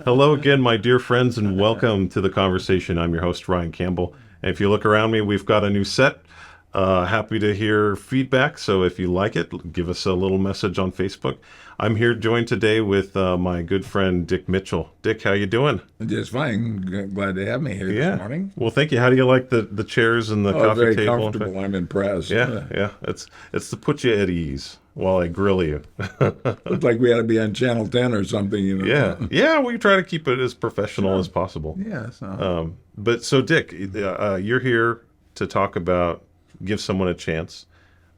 Hello again, my dear friends, and welcome to the conversation. I'm your host, Ryan Campbell. And if you look around me, we've got a new set. Happy to hear feedback. So if you like it, give us a little message on Facebook. I'm here joined today with my good friend Dick Mitchell. Dick, how you doing? Just fine. Glad to have me here this Yeah. morning. Well, thank you. How do you like the chairs and the Oh, coffee very table? comfortable. I'm impressed. Yeah, yeah. It's to put you at ease while I grill you. Looked like we had to be on Channel 10 or something, you Yeah, know. yeah. We try to keep it as professional as Sure. possible. Yes. But so, Dick, you're here to talk about Give Someone a Chance.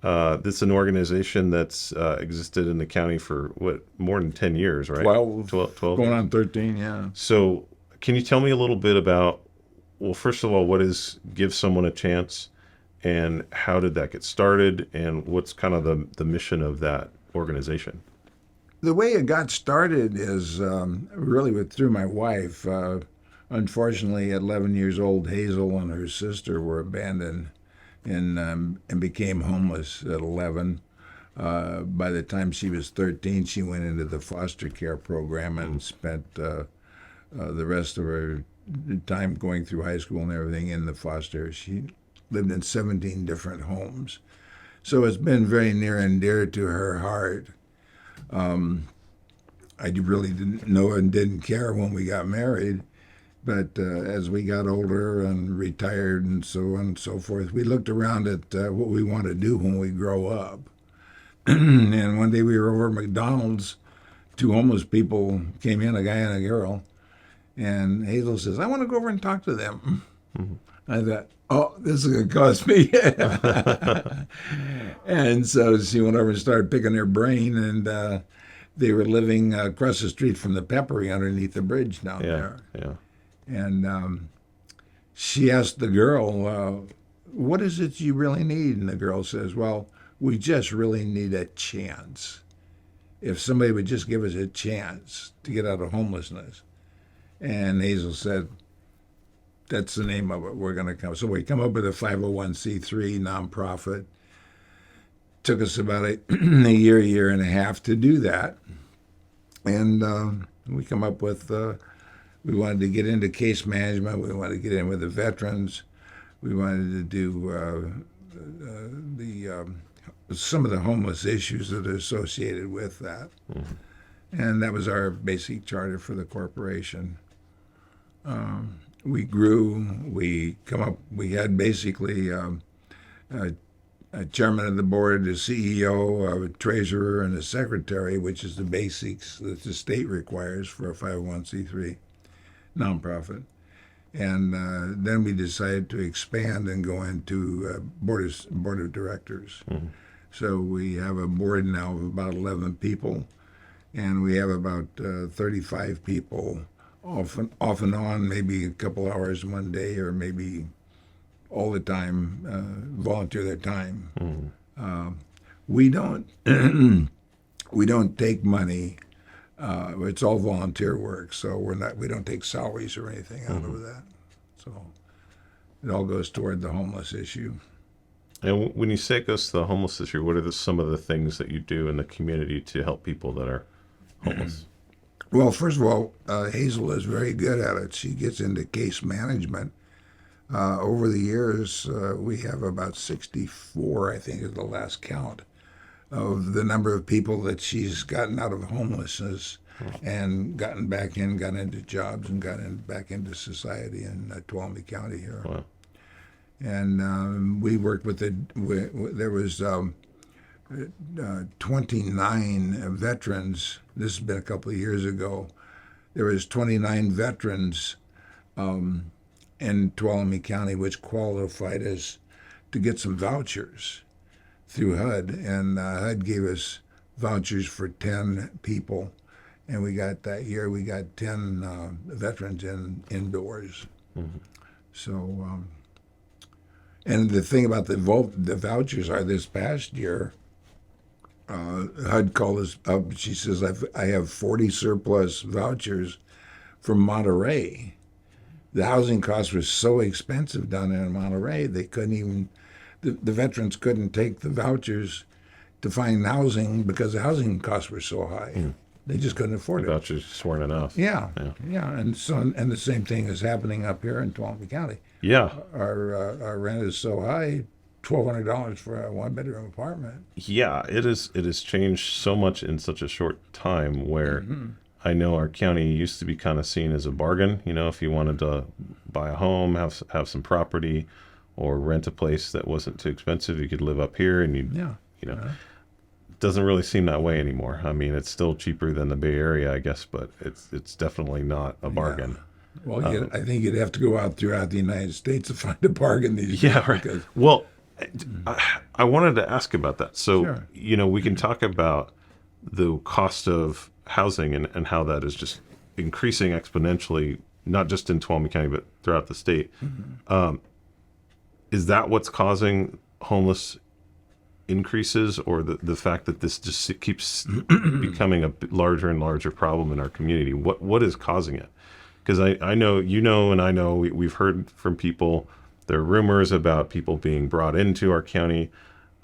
This is an organization that's existed in the county for what, more than 10 years, right? 12, 12 going years. on 13, yeah. So, can you tell me a little bit about, well, first of all, what is Give Someone a Chance and how did that get started and what's kind of the mission of that organization? The way it got started is really through my wife. Unfortunately, at 11 years old, Hazel and her sister were abandoned and became homeless at 11. By the time she was 13, she went into the foster care program and spent the rest of her time going through high school and everything in the foster. She lived in 17 different homes. So it's been very near and dear to her heart. I really didn't know and didn't care when we got married. But as we got older and retired and so on and so forth, we looked around at what we want to do when we grow up. And one day we were over at McDonald's. Two homeless people came in, a guy and a girl. And Hazel says, I want to go over and talk to them. I thought, oh, this is going to cost me. And so she went over and started picking their brain. And they were living across the street from the Peppery underneath the bridge down Yeah, there. yeah. And she asked the girl, what is it you really need? And the girl says, well, we just really need a chance. If somebody would just give us a chance to get out of homelessness. And Hazel said, that's the name of it. We're going to come. So we come up with a 501c3 nonprofit. Took us about a year and a half to do that. And we come up with, we wanted to get into case management. We wanted to get in with the veterans. We wanted to do the some of the homeless issues that are associated with that. And that was our basic charter for the corporation. We grew. We had basically a chairman of the board, a CEO, a treasurer, and a secretary, which is the basics that the state requires for a 501c3 nonprofit. And then we decided to expand and go into board of directors. So we have a board now of about 11 people, and we have about 35 people off and on, maybe a couple hours one day, or maybe all the time, volunteer their time. We don't we don't take money. It's all volunteer work, so we don't take salaries or anything out of that. So it all goes toward the homeless issue. And when you say it goes to the homeless issue, what are some of the things that you do in the community to help people that are homeless? Well, first of all, Hazel is very good at it. She gets into case management. Over the years, we have about 64, I think is the last count, of the number of people that she's gotten out of homelessness and gotten back in, got into jobs, and back into society in Tuolumne County here. Wow. And we worked with there was 29 veterans. This has been a couple of years ago. There was 29 veterans in Tuolumne County which qualified us to get some vouchers through HUD, and HUD gave us vouchers for 10 people, and we got that year we got 10 veterans indoors. So, and the thing about the vouchers are this past year, HUD called us up. She says, I have 40 surplus vouchers from Monterey. The housing costs were so expensive down there in Monterey, they couldn't even, the veterans couldn't take the vouchers to find housing because the housing costs were so high. They just couldn't afford it. Vouchers just weren't enough. Yeah, yeah, and the same thing is happening up here in Tuolumne County. Yeah. Our rent is so high, $1,200 for a one-bedroom apartment. Yeah, it is. It has changed so much in such a short time. Where I know our county used to be kind of seen as a bargain. You know, if you wanted to buy a home, have some property, or rent a place that wasn't too expensive, you could live up here, and Yeah, you know, it doesn't really seem that way anymore. I mean, it's still cheaper than the Bay Area, I guess, but it's definitely not a bargain. well, I think you'd have to go out throughout the United States to find a bargain these days. Yeah, right. Because, Well, I wanted to ask about that. So, Sure. you know, we can talk about the cost of housing and how that is just increasing exponentially, not just in Tuolumne County, but throughout the state. Is that what's causing homeless increases, or the fact that this just keeps becoming a larger and larger problem in our community? What is causing it? Because I know, you know, and I know we've heard from people, there are rumors about people being brought into our county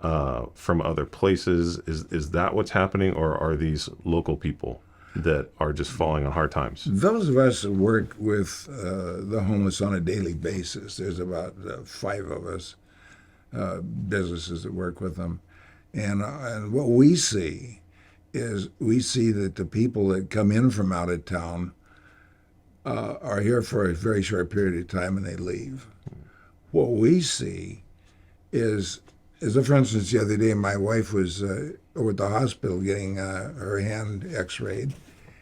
from other places. Is that what's happening, or are these local people that are just falling on hard times? those of us that work with the homeless on a daily basis, there's about 5 of us, businesses that work with them. And what we see is that the people that come in from out of town are here for a very short period of time and they leave. What we see is, for instance, the other day my wife was over at the hospital getting her hand x-rayed,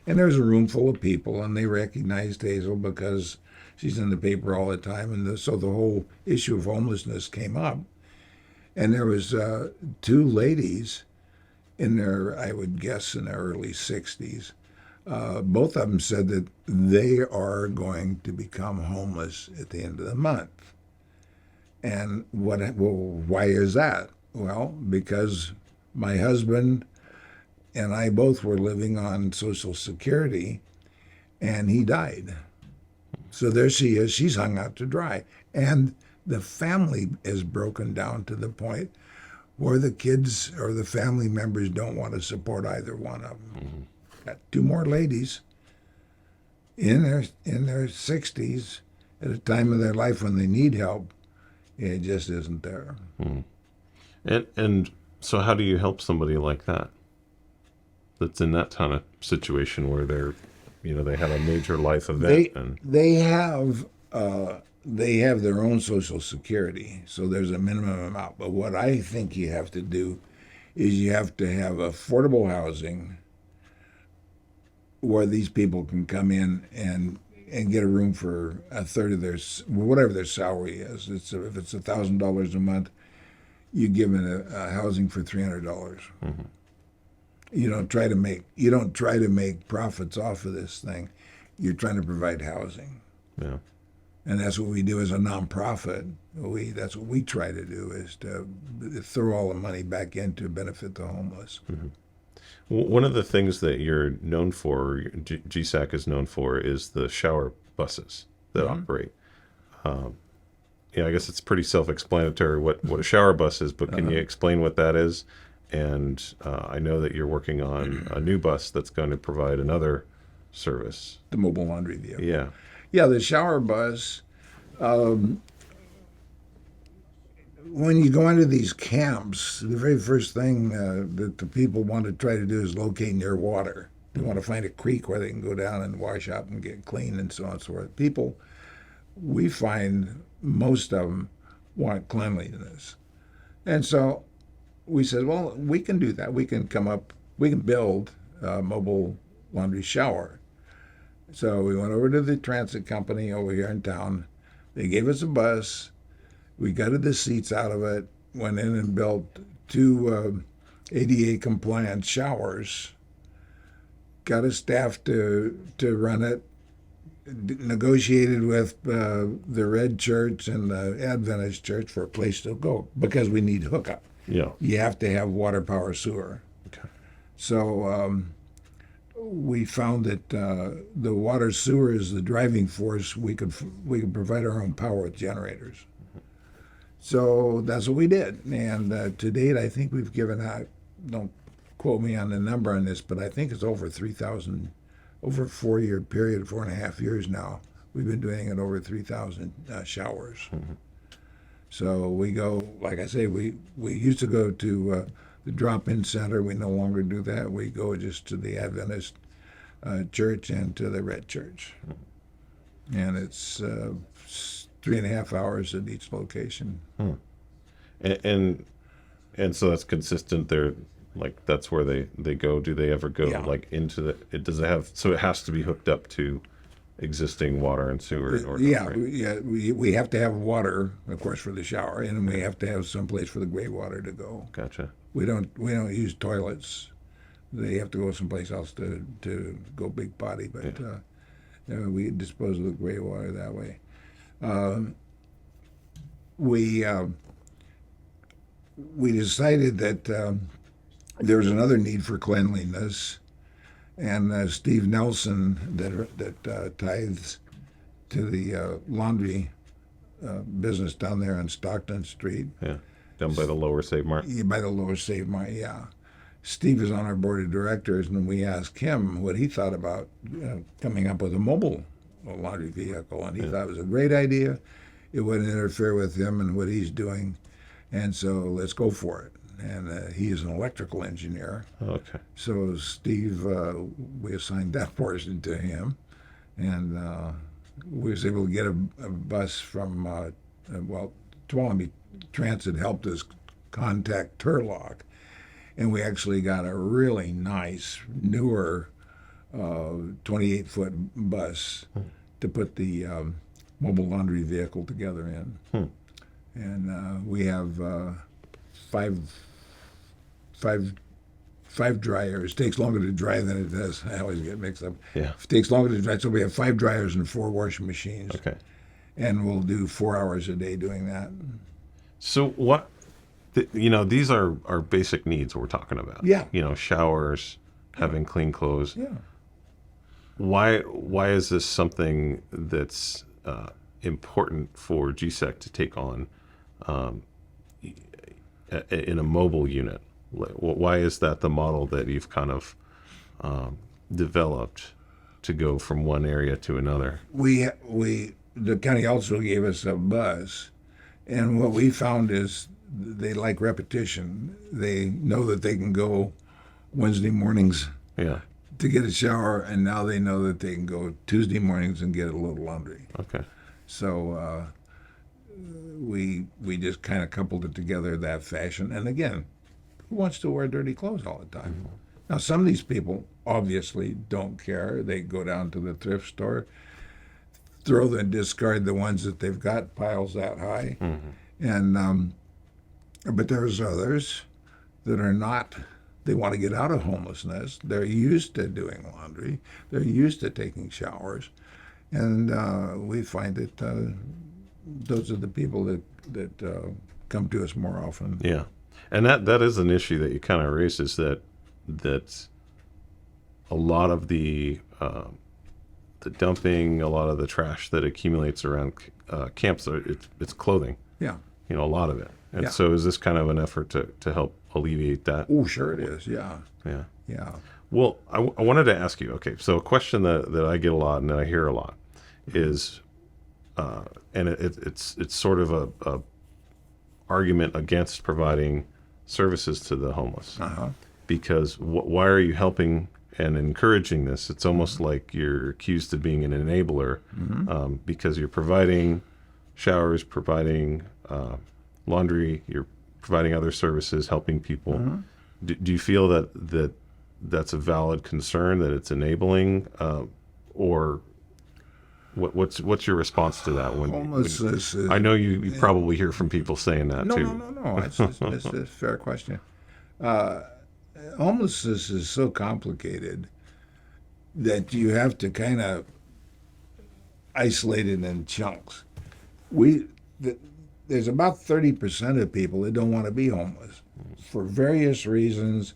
and there was a room full of people, and they recognized Hazel because she's in the paper all the time, and so the whole issue of homelessness came up. And there was 2 ladies in their, I would guess, in their early 60s. Both of them said that they are going to become homeless at the end of the month. And why is that? Well, because my husband and I both were living on Social Security, and he died. So there she is. She's hung out to dry. And the family is broken down to the point where the kids or the family members don't want to support either one of them. Got 2 more ladies in their 60s at a time of their life when they need help. It just isn't there. And so how do you help somebody like that, that's in that kind of situation where they're, you know, they had a major life event? They have their own Social Security, so there's a minimum amount. But what I think you have to do is you have to have affordable housing where these people can come in and get a room for a third of their whatever their salary is. If it's $1,000 a month, you give them a housing for $300. You don't try to make profits off of this thing. You're trying to provide housing. Yeah. And that's what we do as a nonprofit. That's what we try to do, is to throw all the money back in to benefit the homeless. One of the things that you're known for, GSAC is known for, is the shower buses that operate. Yeah, I guess it's pretty self-explanatory what a shower bus is, but can you explain what that is? And I know that you're working on a new bus that's going to provide another service. The mobile laundry vehicle. Yeah. Yeah, the shower bus. When you go into these camps, the very first thing that the people want to try to do is locate near water. They want to find a creek where they can go down and wash up and get clean and so on and so forth. People, we find most of them want cleanliness. And so we said, well, we can do that. We can build a mobile laundry shower. So we went over to the transit company over here in town. They gave us a bus. We gutted the seats out of it, went in and built 2 ADA compliant showers, got a staff to run it, negotiated with the Red Church and the Adventist Church for a place to go because we need hookup. Yeah. You have to have water, power, sewer. Okay. So we found that the water sewer is the driving force. We could provide our own power with generators. So that's what we did. And to date, I think we've given out quote me on the number on this, but I think it's over 3,000, over a 4-year period, 4.5 years now. We've been doing it over 3,000 showers. So we go, like I say, we used to go to the drop-in center. We no longer do that. We go just to the Adventist church and to the Red Church. And it's 3.5 hours at each location. And so that's consistent. They're like that's where they go. Do they ever go Yeah. like into the? It does it have? So it has to be hooked up to existing water and sewer in order. Yeah, right? we have to have water, of course, for the shower, and we have to have some place for the gray water to go. Gotcha. We don't use toilets. They have to go someplace else to go big potty, but we dispose of the gray water that way. We decided that there was another need for cleanliness, and Steve Nelson, that tithes to the laundry business down there on Stockton Street, Yeah. Down by the Lower Save Mart. by the Lower Save Mart, yeah. Steve is on our board of directors, and we asked him what he thought about coming up with a mobile laundry vehicle, and he thought it was a great idea. It wouldn't interfere with him and what he's doing, and so let's go for it. And he is an electrical engineer, Okay. so Steve, we assigned that portion to him, and we was able to get a bus from, Tuolumne Transit helped us contact Turlock, and we actually got a really nice, newer 28-foot bus to put the mobile laundry vehicle together in. And we have five dryers. It takes longer to dry than it does. I always get mixed up. Yeah. It takes longer to dry, so we have 5 dryers and 4 washing machines. Okay. And we'll do 4 hours a day doing that. So what? These are basic needs we're talking about. Yeah. Showers, having clean clothes. Yeah. Why is this something that's important for GSEC to take on in a mobile unit? Why is that the model that you've kind of developed to go from one area to another? The county also gave us a bus, and what we found is they like repetition. They know that they can go Wednesday mornings Yeah. to get a shower, and now they know that they can go Tuesday mornings and get a little laundry. Okay. So we just kind of coupled it together that fashion. And again, who wants to wear dirty clothes all the time? Now, some of these people obviously don't care. They go down to the thrift store, discard the ones that they've got, piles that high. And but there's others that are not. They want to get out of homelessness. They're used to doing laundry. They're used to taking showers, and we find that those are the people that come to us more often. Yeah. And that is an issue that you kind of raised, is that a lot of the dumping, a lot of the trash that accumulates around camps, it's clothing. Yeah. A lot of it. And Yeah. so is this kind of an effort to help alleviate that? Oh, sure it is. Yeah. Yeah. Yeah. Well, I wanted to ask you, okay, so a question that I get a lot and that I hear a lot is, and it's sort of a argument against providing services to the homeless. Uh-huh. Because why are you helping and encouraging this? It's almost like you're accused of being an enabler, because you're providing showers, providing laundry, you're providing other services, helping people. Do you feel that that's a valid concern, that it's enabling, or what's your response to that? Homelessness is... I know you probably hear from people saying that too. No. It's a fair question. Homelessness is so complicated that you have to kind of isolate it in chunks. There's about 30% of people that don't want to be homeless for various reasons.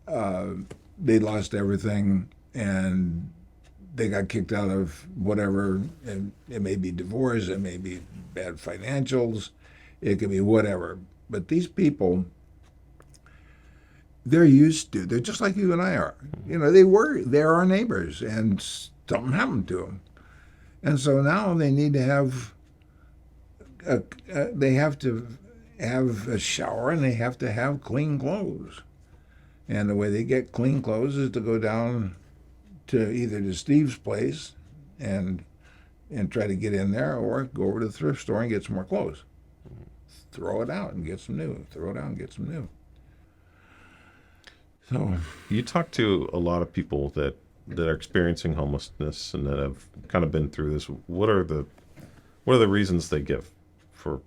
They lost everything and they got kicked out of whatever. And it may be divorce, it may be bad financials, it could be whatever. But these people, they're used to. They're just like you and I are. They're our neighbors, and something happened to them, and so now they need to have they have to have a shower and they have to have clean clothes. And the way they get clean clothes is to go down to either to Steve's place and try to get in there, or go over to the thrift store and get some more clothes. Throw it out and get some new. Throw it out and get some new. So You talk to a lot of people that are experiencing homelessness and that have kind of been through this. What are the reasons they give for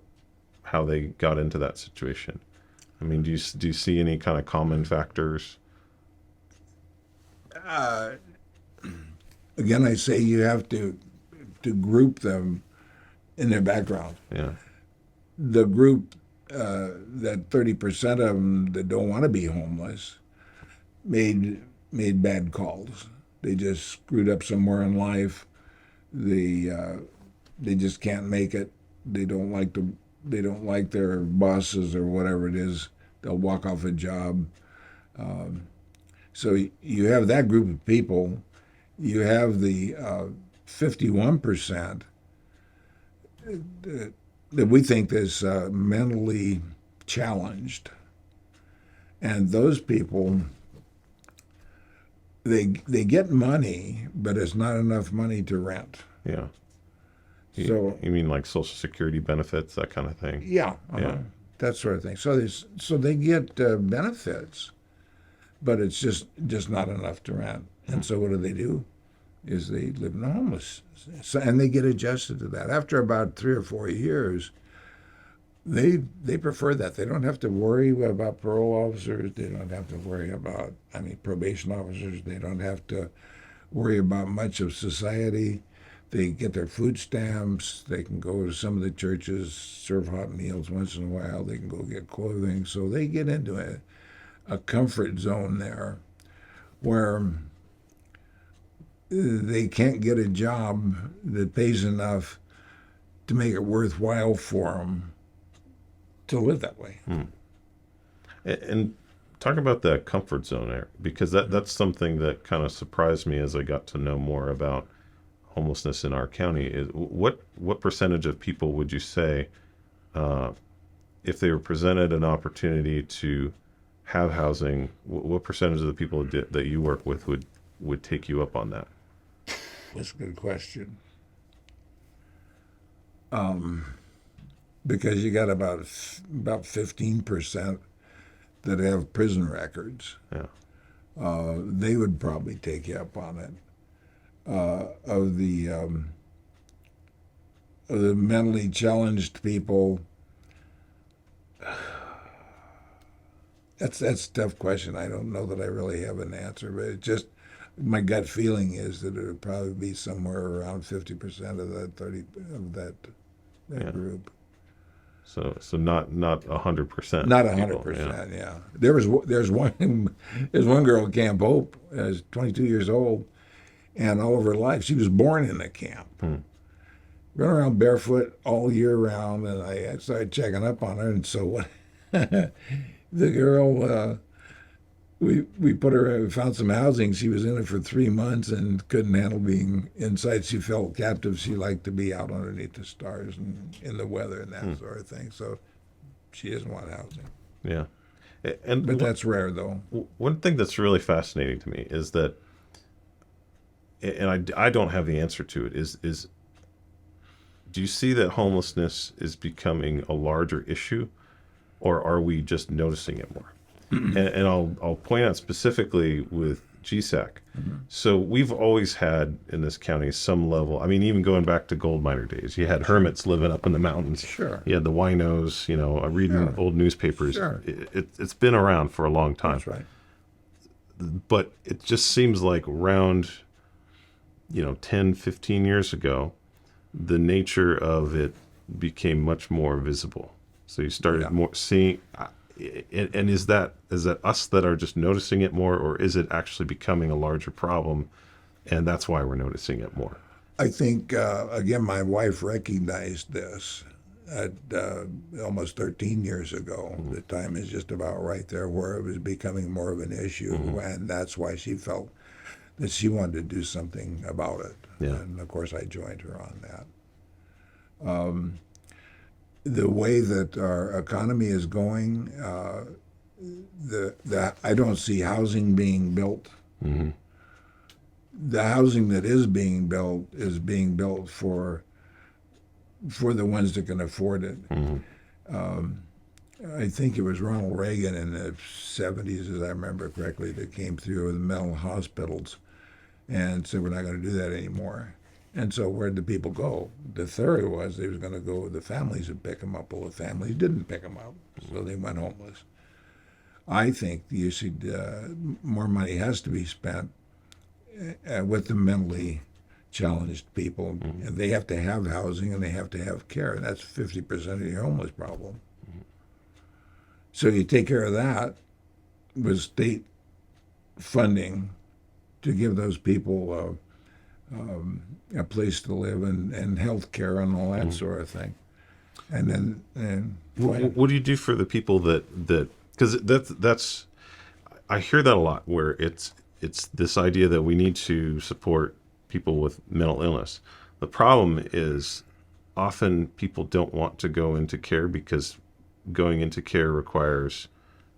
how they got into that situation? I mean, do you see any kind of common factors? again, I say you have to group them in their background. Yeah. The group that 30% of them that don't want to be homeless made bad calls. They just screwed up somewhere in life. They just can't make it. They don't like their bosses or whatever it is. They'll walk off a job. So you have that group of people. You have the 51% that we think is mentally challenged, and those people, they get money, but it's not enough money to rent. Yeah. So You mean like Social Security benefits, that kind of thing? yeah, Yeah. that sort of thing. So they get benefits, but it's just not enough to rent. And so what do? Is they live in the homeless, and they get adjusted to that. After about 3 or 4 years, they prefer that. They don't have to worry about parole officers. They don't have to worry about, probation officers. They don't have to worry about much of society. They get their food stamps. They can go to some of the churches, serve hot meals once in a while. They can go get clothing. So they get into a comfort zone there where they can't get a job that pays enough to make it worthwhile for them to live that way. And talk about that comfort zone there, because that's something that kind of surprised me as I got to know more about homelessness in our county. Is what percentage of people would you say, if they were presented an opportunity to have housing, what percentage of the people that you work with would take you up on that? That's a good question. Because you got about 15% that have prison records. Yeah. They would probably take you up on it. Of the mentally challenged people, that's a tough question. I don't know that I really have an answer, but it just, my gut feeling is that it would probably be somewhere around 50% of that 30 of that group. So not 100%. Not 100%. Yeah. There's one girl at Camp Hope, is 22 years old, and all of her life she was born in a camp. Run around barefoot all year round, and I started checking up on her, and so what? The girl. We put her. We found some housing. She was in it for 3 months and couldn't handle being inside. She felt captive. She liked to be out underneath the stars and in the weather and that sort of thing. So she doesn't want housing. Yeah. But that's rare, though. One thing that's really fascinating to me is that, and I don't have the answer to it, is do you see that homelessness is becoming a larger issue, or are we just noticing it more? And I'll point out specifically with GSAC. So we've always had in this county some level. Even going back to gold miner days, you had hermits living up in the mountains. Sure. You had the winos. Reading old newspapers. Sure. It's been around for a long time. That's right. But it just seems like around 10, 15 years ago, the nature of it became much more visible. So you started more seeing. And is that us that are just noticing it more, or is it actually becoming a larger problem, and that's why we're noticing it more? I think, again, my wife recognized this. at almost 13 years ago. The time is just about right there where it was becoming more of an issue, and that's why she felt that she wanted to do something about it. Yeah. And of course, I joined her on that. The way that our economy is going, I don't see housing being built. The housing that is being built for the ones that can afford it. I think it was Ronald Reagan in the 70s, as I remember correctly, that came through with mental hospitals and said, we're not going to do that anymore. And so where did the people go? The theory was they was going to go with the families and pick them up. Well, the families didn't pick them up, so they went homeless. I think you should, more money has to be spent with the mentally challenged people. And they have to have housing and they have to have care. And that's 50% of your homeless problem. So you take care of that with state funding to give those people a place to live and health care and all that sort of thing. And then What do you do for the people that because that's I hear that a lot, where it's this idea that we need to support people with mental illness. The problem is often people don't want to go into care because going into care requires,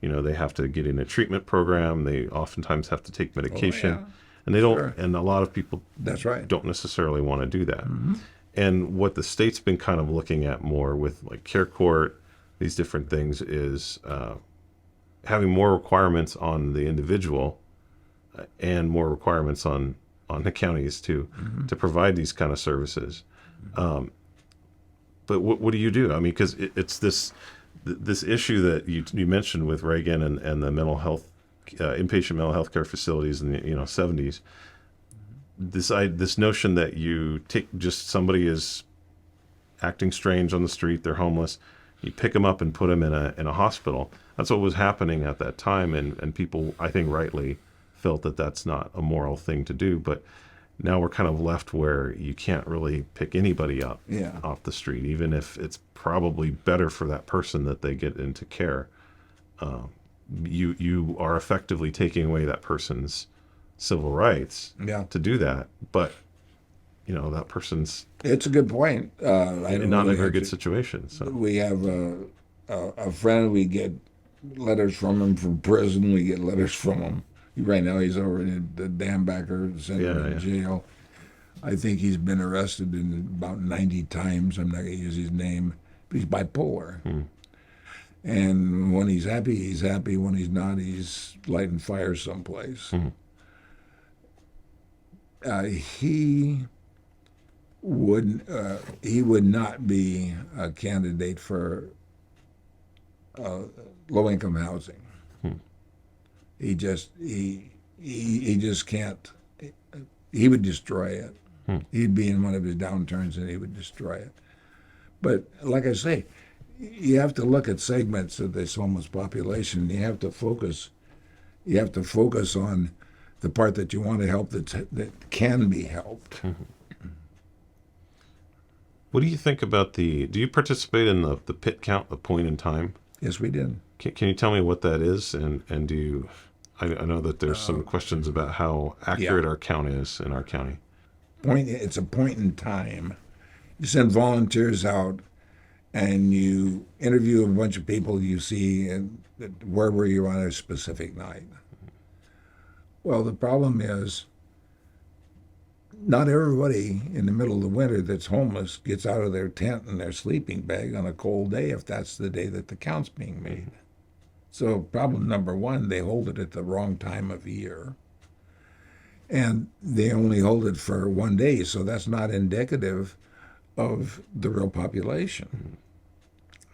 they have to get in a treatment program. They oftentimes have to take medication, and they don't. Sure. And a lot of people that's right. don't necessarily want to do that. And what the state's been kind of looking at more with like care court, these different things, is having more requirements on the individual and more requirements on the counties to provide these kind of services. But what do you do? I mean, because it's this issue that you mentioned with Reagan and the mental health inpatient mental health care facilities in the 70s. This notion that you take just somebody is acting strange on the street, they're homeless, you pick them up and put them in a hospital. That's what was happening at that time, and people, I think, rightly felt that that's not a moral thing to do. But now we're kind of left where you can't really pick anybody up off the street, even if it's probably better for that person that they get into care. You are effectively taking away that person's civil rights to do that, but that person's it's a good point. not in a very good situation. So we have a friend. We get letters from him from prison. We get letters from him. Right now, he's over in the Dambacker Center in jail. I think he's been arrested about 90 times. I'm not going to use his name, but he's bipolar. And when he's happy, he's happy. When he's not, he's lighting fires someplace. He would not be a candidate for low-income housing. He just can't. He would destroy it. He'd be in one of his downturns and he would destroy it. But like I say, you have to look at segments of this homeless population. You have to focus. You have to focus on the part that you want to help that can be helped. What do you think about do you participate in the pit count, the point in time? Yes, we did. Can you tell me what that is? And do you, I know that there's some questions about how accurate our count is in our county. It's a point in time. You send volunteers out and you interview a bunch of people you see and where were you on a specific night. Well, the problem is not everybody in the middle of the winter that's homeless gets out of their tent and their sleeping bag on a cold day if that's the day that the count's being made. So problem number one, they hold it at the wrong time of year. And they only hold it for one day, so that's not indicative of the real population.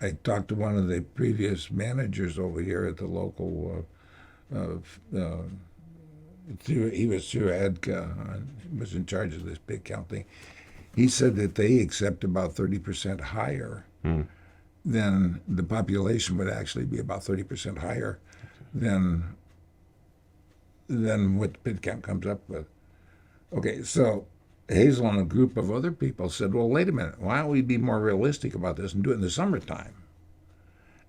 I talked to one of the previous managers over here at the local, he was through ADCA, was in charge of this big count thing. He said that they accept about 30% higher than the population would actually be about 30% higher than what the pit count comes up with. Okay, so Hazel and a group of other people said, well, wait a minute, why don't we be more realistic about this and do it in the summertime?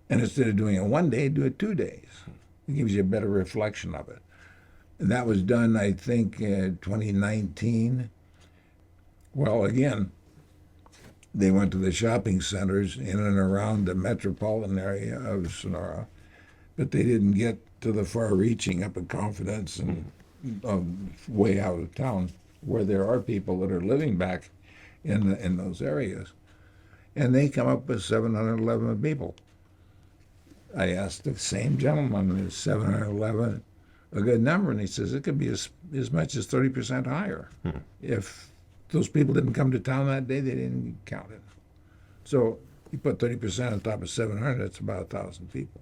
And instead of doing it one day, do it 2 days. It gives you a better reflection of it. And that was done, I think, in 2019. Well, again, they went to the shopping centers in and around the metropolitan area of Sonora, but they didn't get to the far-reaching up in Confidence and way out of town, where there are people that are living back in those areas. And they come up with 711 people. I asked the same gentleman, is 711 a good number? And he says it could be as much as 30% higher. If those people didn't come to town that day, they didn't count it. So you put 30% on top of 700, that's about 1,000 people.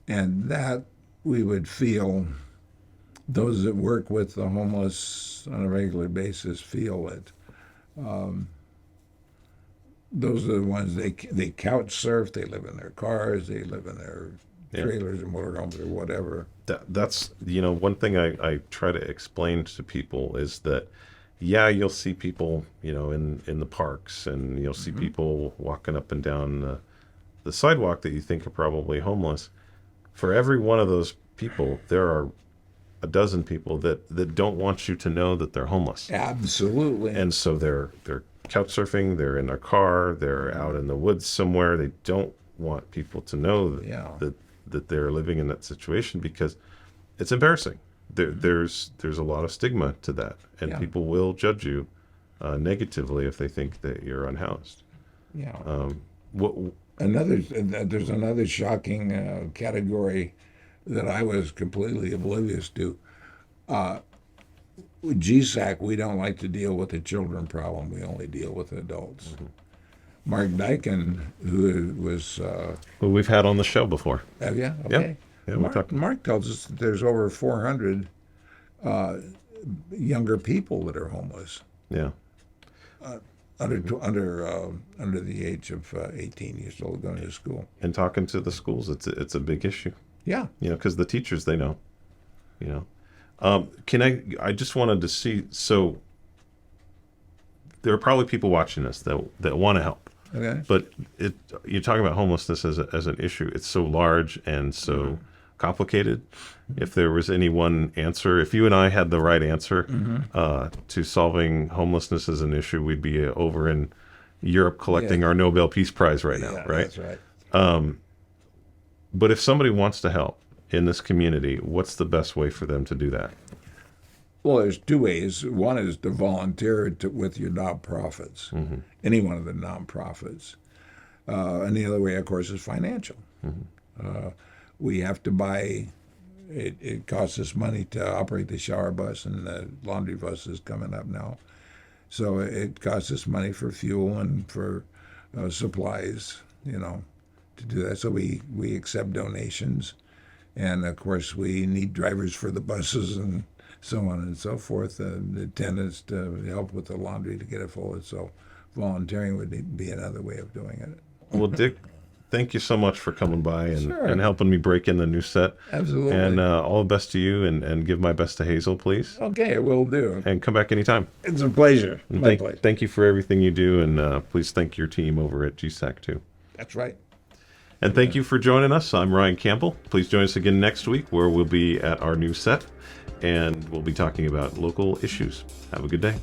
And that we would feel, those that work with the homeless on a regular basis feel it. Those are the ones, they couch surf, they live in their cars, they live in their trailers and motorhomes or whatever. That's, one thing I try to explain to people is that, yeah, you'll see people, in the parks, and you'll see people walking up and down the sidewalk that you think are probably homeless. For every one of those people, there are a dozen people that don't want you to know that they're homeless. Absolutely. And so they're couch surfing, they're in their car, they're out in the woods somewhere. They don't want people to know that they're living in that situation, because it's embarrassing. There's a lot of stigma to that, and people will judge you negatively if they think that you're unhoused. Yeah. There's another shocking category that I was completely oblivious to. With GSAC, we don't like to deal with the children problem. We only deal with adults. Mark Dyken, who was... who we've had on the show before. Yeah? Okay. Yeah, Mark tells us that there's over 400 younger people that are homeless. Yeah. Under the age of 18 years old, going to school. And talking to the schools, it's a big issue. Yeah. Because the teachers, they know. I just wanted to see, so there are probably people watching this that want to help. Okay. But you're talking about homelessness as an issue. It's so large and so complicated. If there was any one answer, if you and I had the right answer to solving homelessness as an issue, we'd be over in Europe collecting our Nobel Peace Prize right now, right? That's right. But if somebody wants to help in this community, what's the best way for them to do that? Well, there's two ways. One is to volunteer with your nonprofits, any one of the nonprofits. And the other way, of course, is financial. We have to buy, it costs us money to operate the shower bus, and the laundry bus is coming up now. So it costs us money for fuel and for supplies, to do that. So we accept donations. And, of course, we need drivers for the buses and so on and so forth, the attendants to help with the laundry to get it forward. So volunteering would be another way of doing it. Well, Dick, thank you so much for coming by and helping me break in the new set. Absolutely. And all the best to you, and give my best to Hazel, please. Okay, will do. And come back anytime. It's a pleasure. My pleasure. Thank you for everything you do, and please thank your team over at GSAC, too. That's right. And thank you for joining us. I'm Ryan Campbell. Please join us again next week, where we'll be at our new set, and we'll be talking about local issues. Have a good day.